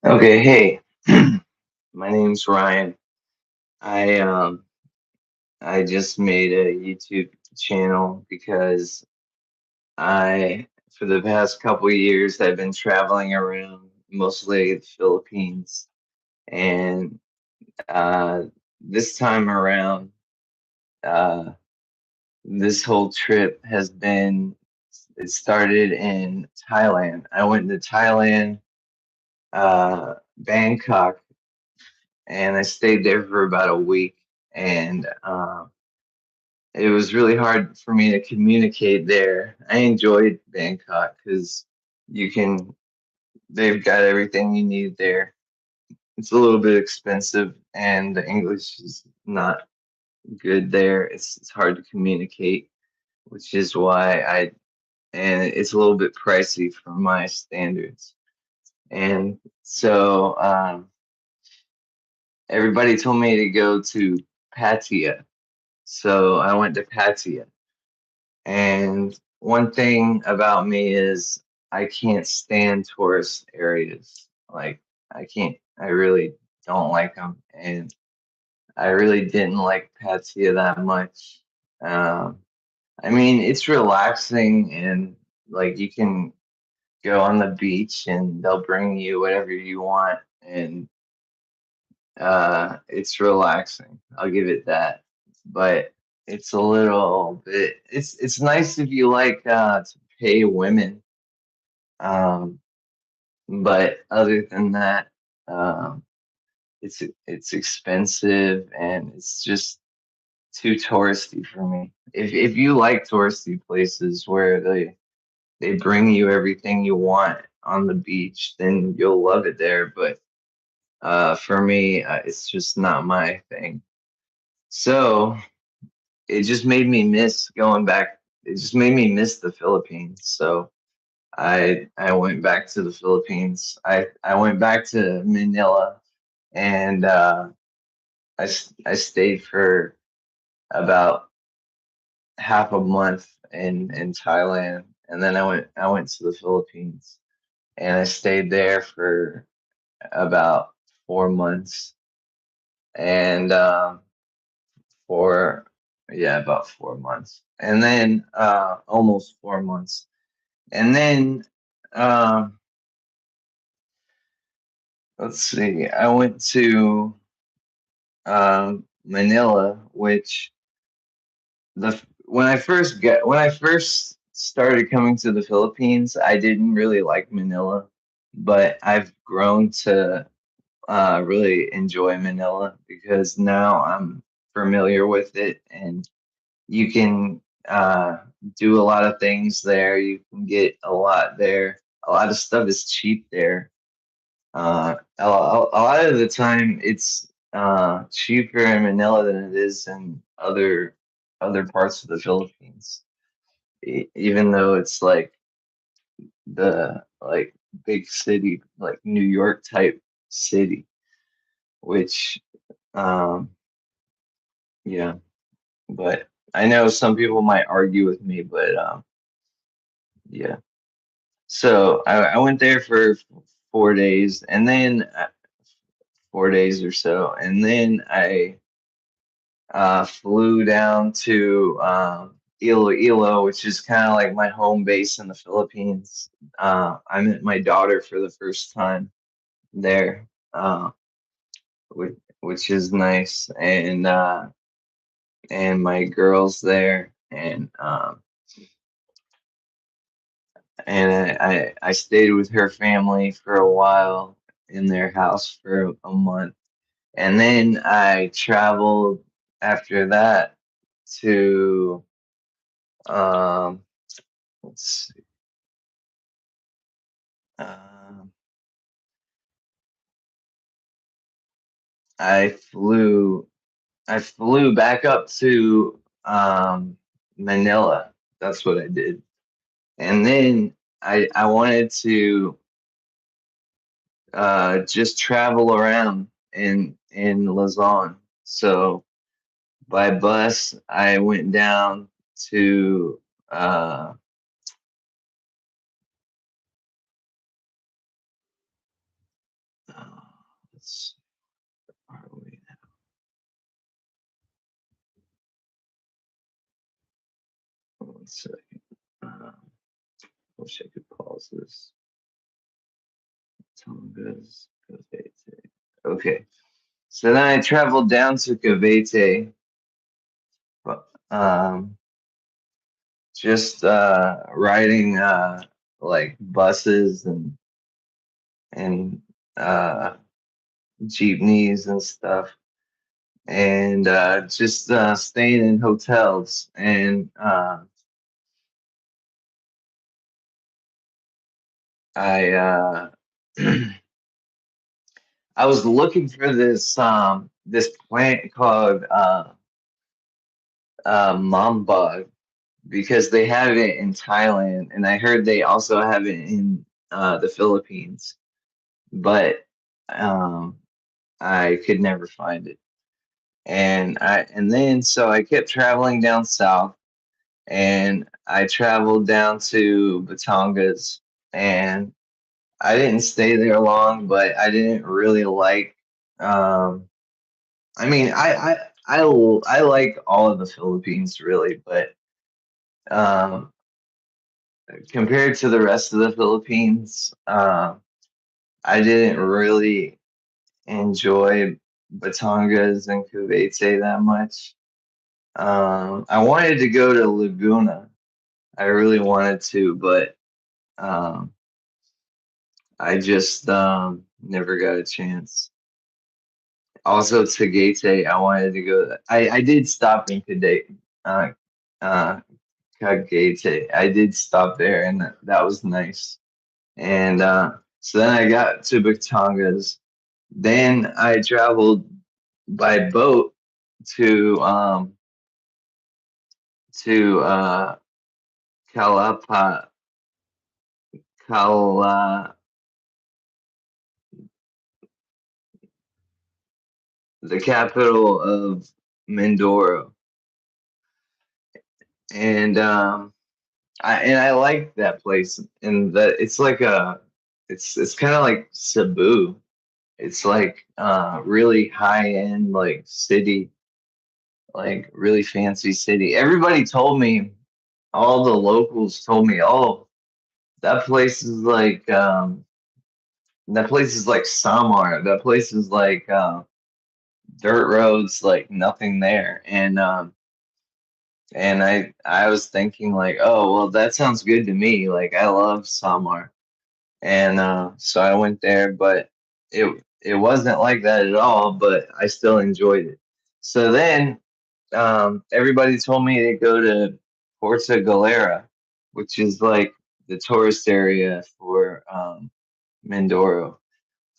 Okay, hey, my name's Ryan. I um I just made a YouTube channel because I for the past couple years I've been traveling around mostly the Philippines, and this time around uh this whole trip has been it started in Thailand. I went to Thailand, Bangkok, and I stayed there for about a week, and it was really hard for me to communicate there. I enjoyed Bangkok because you can, they've got everything you need there. It's a little bit expensive and the English is not good there. It's hard to communicate, which is why and it's a little bit pricey for my standards. And so everybody told me to go to Pattaya. So I went to Pattaya. And one thing about me is I can't stand tourist areas. Like I really don't like them, and I really didn't like Pattaya that much. Um, I mean, it's relaxing and like you can go on the beach and they'll bring you whatever you want, and it's relaxing. I'll give it that. But it's a little bit it's nice if you like to pay women. Um, but other than that, um, it's expensive and it's just too touristy for me. If you like touristy places where they bring you everything you want on the beach, then you'll love it there. But for me, it's just not my thing. So it just made me miss going back. It just made me miss the Philippines. So I went back to the Philippines. I went back to Manila, and I stayed for about half a month in Thailand, and then I went to the Philippines, and I stayed there for about 4 months, and for yeah, about 4 months, and then almost 4 months, and then um, let's see, I went to Manila, which when I first started coming to the Philippines, I didn't really like Manila, but I've grown to really enjoy Manila because now I'm familiar with it, and you can do a lot of things there. You can get a lot there. A lot of stuff is cheap there. A lot of the time, it's cheaper in Manila than it is in other parts of the Philippines. Even though it's like the like big city, like New York type city, which um, yeah. But I know some people might argue with me, but yeah. So I went there for 4 days, and then 4 days or so, and then I flew down to Iloilo, which is kind of like my home base in the Philippines. I met my daughter for the first time there, which is nice, and my girls there, and I stayed with her family for a while in their house for a month, and then I traveled after that to um, let's see, um, I flew I flew back up to Manila. That's what I did, and then I wanted to just travel around in Luzon. So by bus, I went down to uh, Where are we now? 1 second. Wish I could pause this. Tonga's Cavite. Okay. So then I traveled down to Cavite, um, just riding like buses and uh, jeepneys and stuff, and just staying in hotels. And I I was looking for this plant called mambog because they have it in Thailand, and I heard they also have it in the Philippines, but um, I could never find it. And then so I kept traveling down south, and I traveled down to Batangas, and I didn't stay there long, but I didn't really like. Um, I mean, I like all of the Philippines really, but um, compared to the rest of the Philippines, I didn't really enjoy Batangas and Cavite that much. I wanted to go to Laguna. I really wanted to, but um, I just never got a chance. Also, Tagaytay, I wanted to go. I did stop in uh, uh, Cagayan. I did stop there, and that was nice. And so then I got to Batangas. Then I traveled by boat to to Calapa, Cala, the capital of Mindoro, and I like that place. And that it's like it's kind of like Cebu. It's like really high end like city, like really fancy city. Everybody told me, all the locals told me, oh, that place is like that place is like Samar. That place is like dirt roads, like nothing there. And I was thinking like, oh well, that sounds good to me. Like I love Samar, and so I went there, but it wasn't like that at all. But I still enjoyed it. So then everybody told me to go to Porta Galera, which is like the tourist area for Mindoro.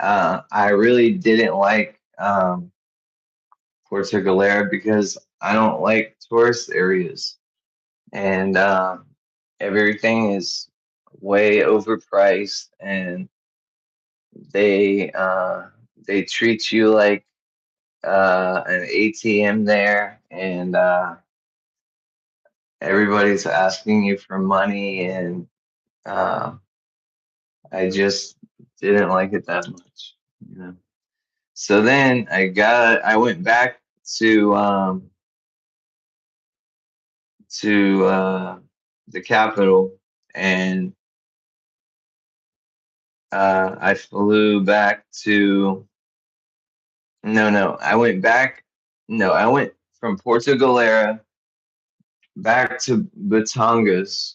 I really didn't like Porta Galera because I don't like tourist areas, and everything is way overpriced, and they uh, they treat you like an ATM there, and everybody's asking you for money, and uh, I just didn't like it that much, you know. So then I went back to to the capital, and I flew back to no, I went back. No, I went from Porto Galera back to Batangas.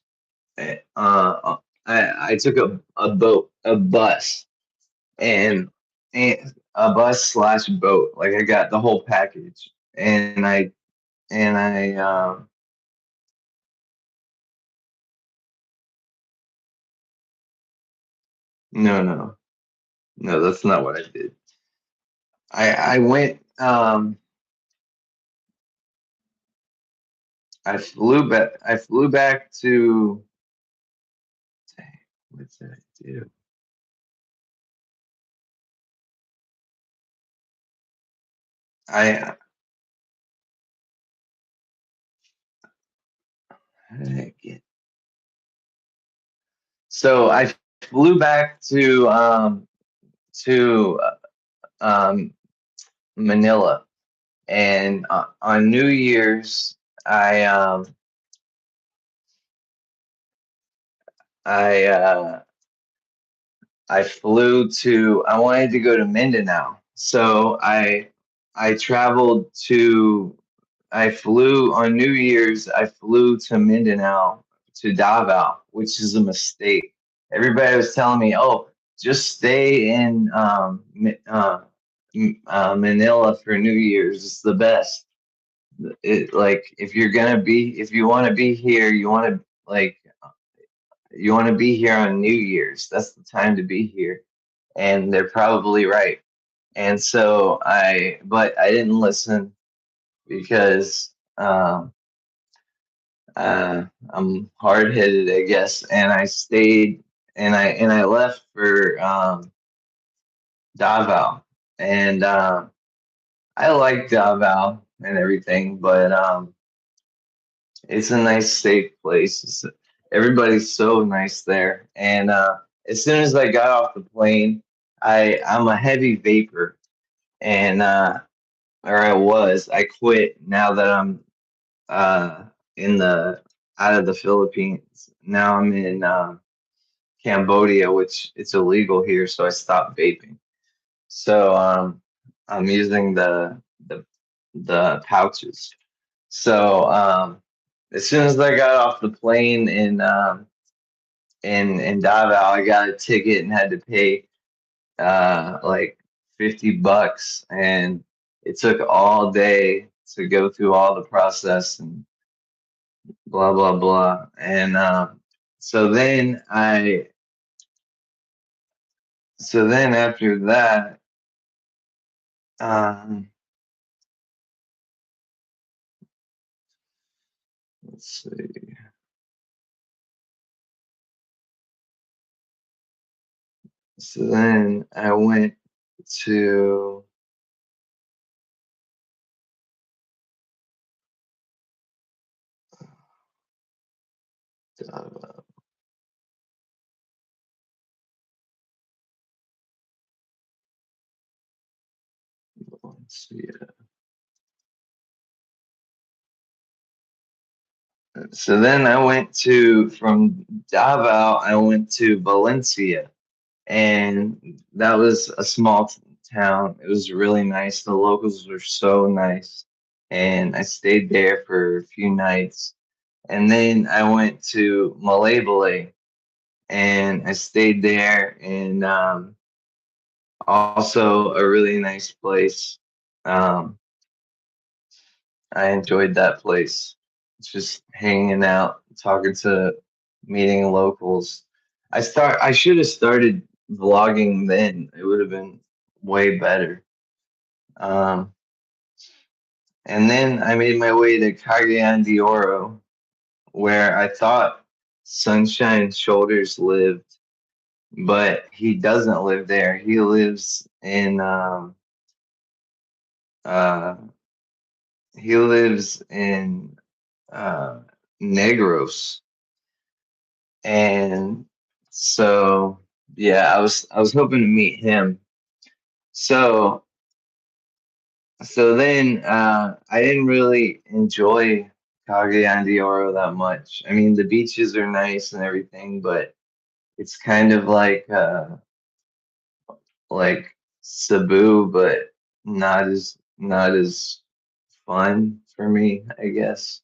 I took a boat, a bus, and a bus slash boat. Like I got the whole package, and I no, no, that's not what I did. I went I flew back to dang, what did I do? I how did I get so I flew back to um, Manila, and on New Year's, I um, I I flew to. I wanted to go to Mindanao, so I traveled to. I flew on New Year's. I flew to Mindanao to Davao, which is a mistake. Everybody was telling me, "Oh, just stay in Manila for New Year's. It's the best." Like if you're gonna be, if you want to be here, like you want to be here on New Year's. That's the time to be here, and they're probably right. And so but I didn't listen because I'm hard headed, I guess, and I stayed and I left for Davao, and I like Davao and everything, but it's a nice, safe place. Everybody's so nice there, and as soon as I got off the plane, I'm a heavy vapor, and or I was. I quit now that I'm uh, in the out of the Philippines. Now I'm in Cambodia, which it's illegal here, so I stopped vaping. So I'm using the pouches. So as soon as I got off the plane in Davao, I got a ticket and had to pay like $50, and it took all day to go through all the process and blah blah blah. And so then I so then after that, um, let's see. So then I went to uh, let's see. So then I went to from Davao. I went to Valencia, and that was a small town. It was really nice. The locals were so nice, and I stayed there for a few nights. And then I went to Malaybalay, and I stayed there, and also a really nice place. Um, I enjoyed that place. Just hanging out, talking to meeting locals. I should have started vlogging then. It would have been way better. Um, and then I made my way to Cagayan de Oro, where I thought Sunshine Shoulders lived, but he doesn't live there. He lives in uh, he lives in uh, Negros, and so yeah, I was hoping to meet him. So then I didn't really enjoy Cagayan de Oro that much. I mean, the beaches are nice and everything, but it's kind of like Cebu, but not as fun for me, I guess.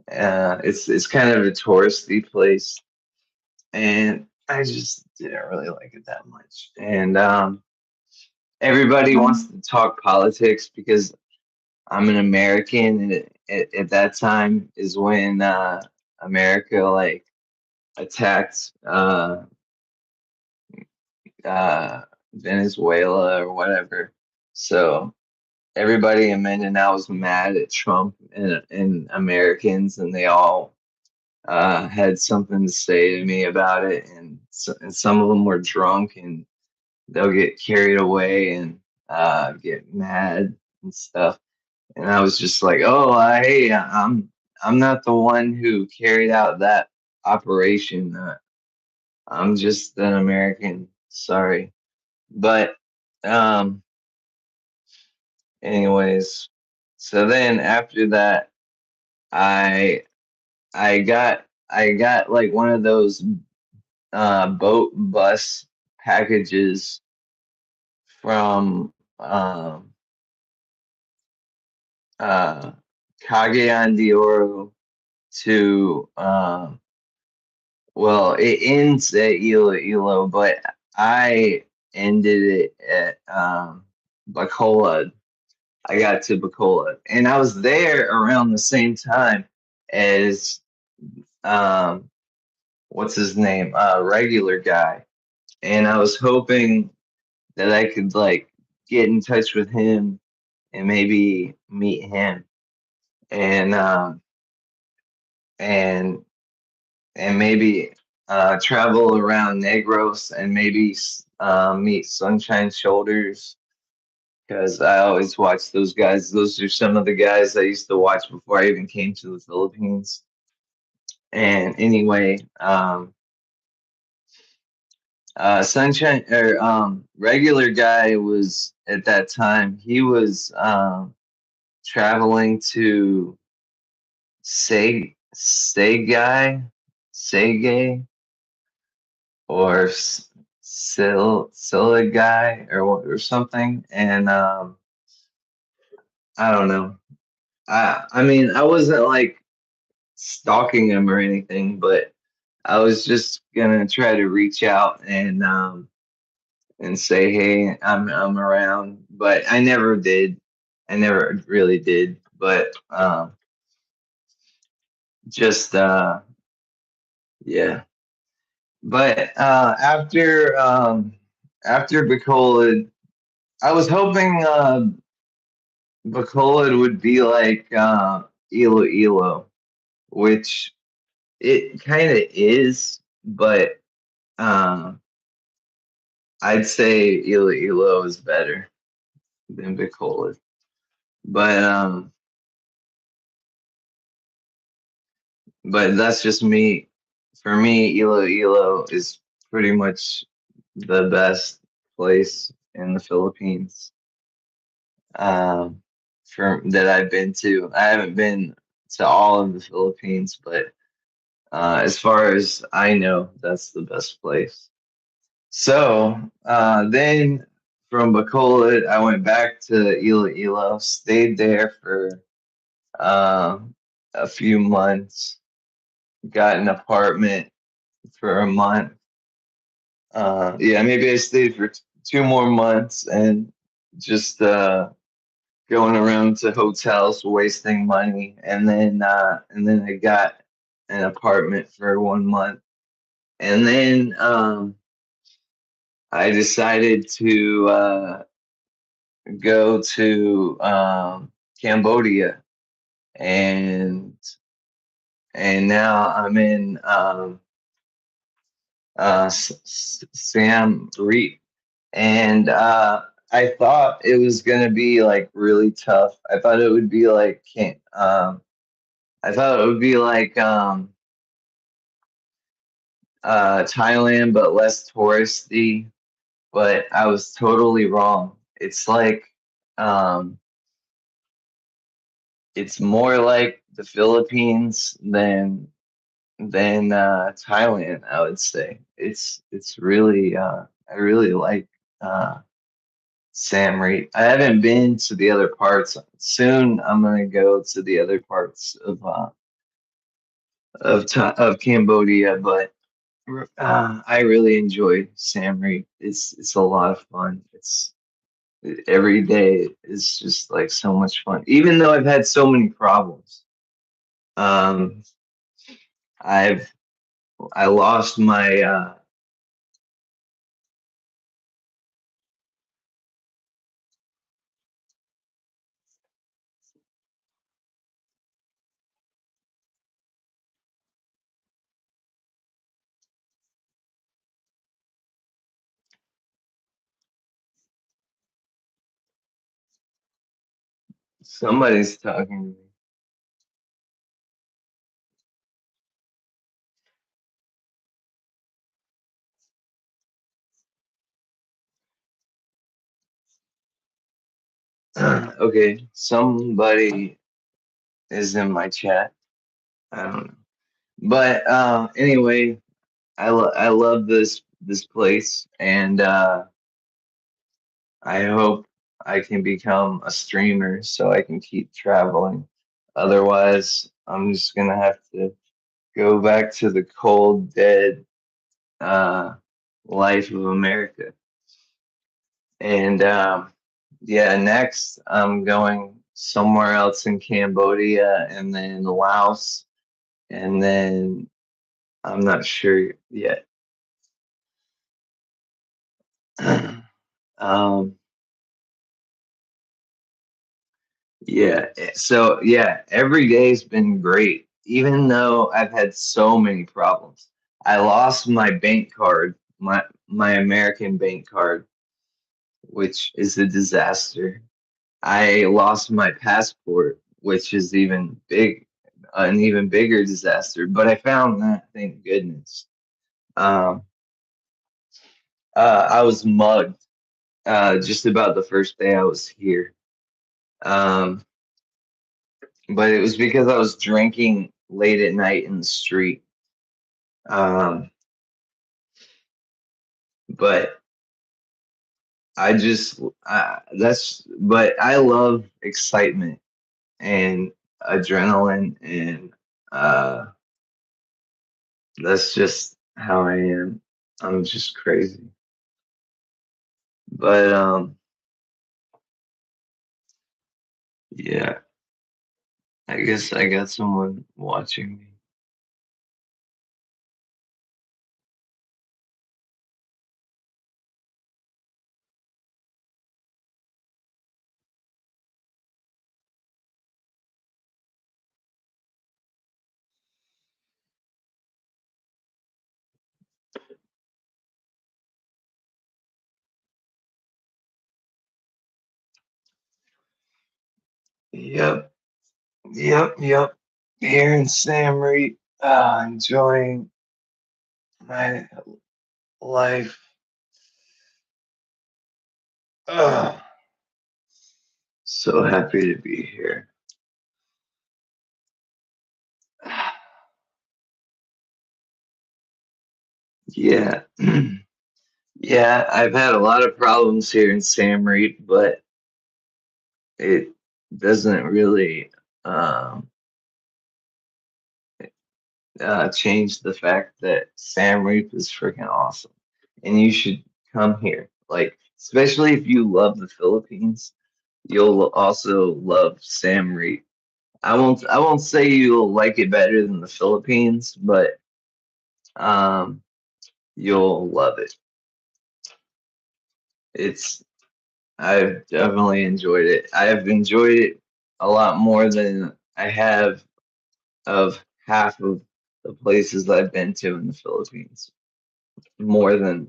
It's kind of a touristy place, and I just didn't really like it that much. And everybody wants to talk politics because I'm an American, and at that time is when America like attacked uh, Venezuela or whatever. So everybody in Mindanao was mad at Trump and Americans, and they all had something to say to me about it. And some of them were drunk, and they'll get carried away and get mad and stuff. And I was just like, "Oh, hey, I'm not the one who carried out that operation. I'm just an American. Sorry." But um, anyways, so then after that, I I got like one of those boat bus packages from uh Cagayan de Oro to well, it ends at Iloilo, but I ended it at Bacolod. I got to Bacolod, and I was there around the same time as um what's his name? Regular guy. And I was hoping that I could like get in touch with him and maybe meet him and and and maybe travel around Negros and maybe meet Sunshine Shoulders because I always watch those guys. Those are some of the guys I used to watch before I even came to the Philippines. And anyway, Sunshine or regular guy was at that time. He was traveling to Sagay or Siligai or something, and I don't know. I mean I wasn't like stalking him or anything, but I was just gonna try to reach out and say, "Hey, I'm around," but I never did. I never really did, but just yeah. But after Bacolod, I was hoping Bacolod would be like Iloilo, which it kind of is, but um, I'd say Iloilo is better than Bacolod. But but that's just me. For me, Iloilo is pretty much the best place in the Philippines. Um, for that I've been to. I haven't been to all of the Philippines, but as far as I know, that's the best place. So then from Bacolod, I went back to Iloilo, stayed there for uh, a few months, got an apartment for a month. Yeah, maybe I stayed for 2 more months and just going around to hotels, wasting money, and then I got an apartment for 1 month, and then I decided to go to Cambodia, and now I'm in Sam Reap, and I thought it was gonna be like really tough. I thought it would be like I thought it would be like Thailand, but less touristy. But I was totally wrong. It's like um, it's more like the Philippines than Thailand. I would say it's really I really like uh, Sam Reap. I haven't been to the other parts. Soon I'm gonna go to the other parts of Cambodia, but I really enjoyed Sam Reap. It's a lot of fun. It's every day is just like so much fun. Even though I've had so many problems, um, I've I lost my somebody's talking to me. Okay, somebody is in my chat. I don't know. But anyway, I love this place, and I hope I can become a streamer so I can keep traveling. Otherwise, I'm just gonna have to go back to the cold, dead uh, life of America. And yeah, next I'm going somewhere else in Cambodia and then Laos, and then I'm not sure yet. um, yeah, so yeah, every day's been great, even though I've had so many problems. I lost my bank card, my American bank card, which is a disaster. I lost my passport, which is an even bigger disaster. But I found that, thank goodness. Um, I was mugged just about the first day I was here. Um, but it was because I was drinking late at night in the street. Um, but but I love excitement and adrenaline, and uh, that's just how I am. I'm just crazy. But yeah, I guess I got someone watching me. Yep, yep. Here in Sam Reed, enjoying my life. Uh, so happy to be here. Yeah, yeah. I've had a lot of problems here in Sam Reed, but it doesn't really um, change the fact that Sam Reap is freaking awesome, and you should come here. Like, especially if you love the Philippines, you'll also love Sam Reap. I won't say you'll like it better than the Philippines, but um, you'll love it. It's I've definitely enjoyed it. I have enjoyed it a lot more than I have of half of the places I've been to in the Philippines. More than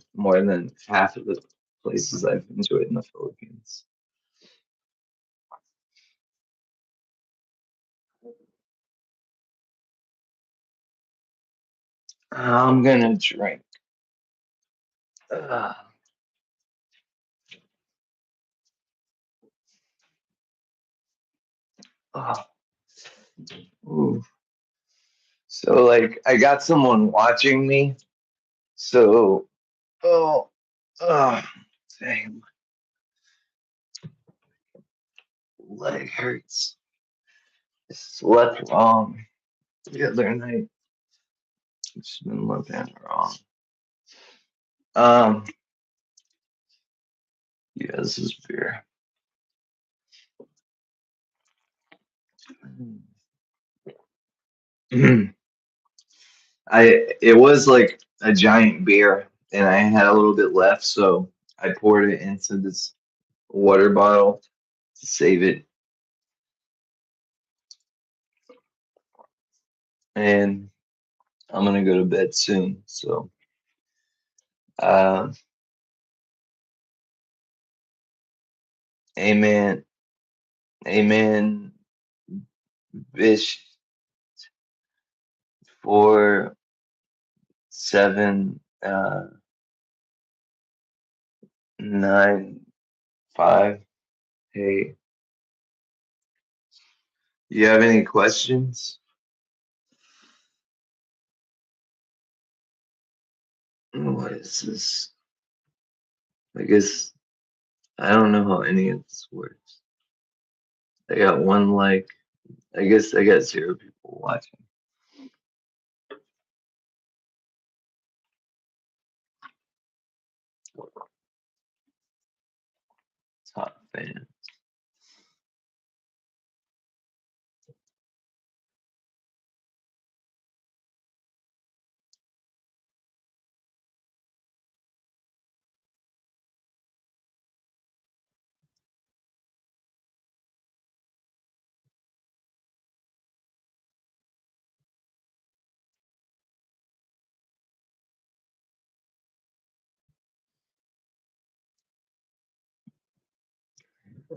half of the places I've enjoyed in the Philippines. I'm gonna drink. Uh, oh, ooh. So like I got someone watching me. So oh, oh dang, my leg hurts. Slept wrong the other night. Just been looking wrong. Um, yeah, this is beer. It was like a giant beer, and I had a little bit left, so I poured it into this water bottle to save it, and I'm gonna go to bed soon. So, uh, amen, amen. Bish 4 7 9 5. Hey. You have any questions? What is this? I guess I don't know how any of this works. I got one like. I guess I got 0 people watching. Top fan.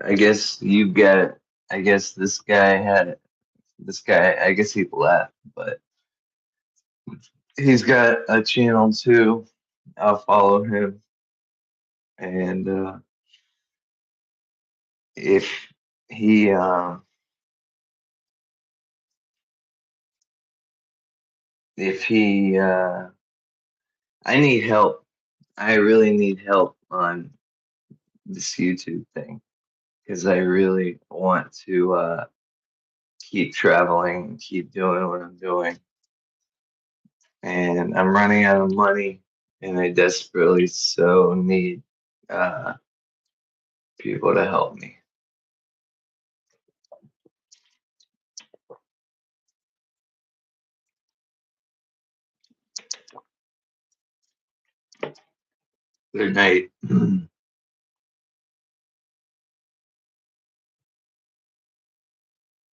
I guess you get. I guess this guy had. This guy. I guess he left, but he's got a channel too. I'll follow him, and if he if he I need help. I really need help on this YouTube thing because I really want to keep traveling and keep doing what I'm doing. And I'm running out of money, and I desperately so need uh, people to help me. Good night.